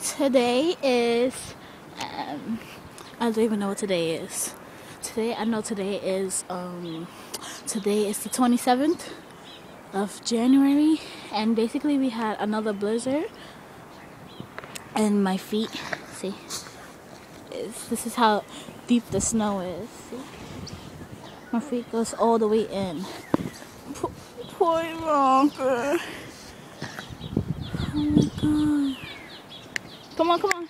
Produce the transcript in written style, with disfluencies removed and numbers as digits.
Today is, I don't even know what today is. I know today is the 27th of January, and basically we had another blizzard, and my feet, see, this is how deep the snow is. See? My feet goes all the way in. Poor Ronker. Oh my god. Come on.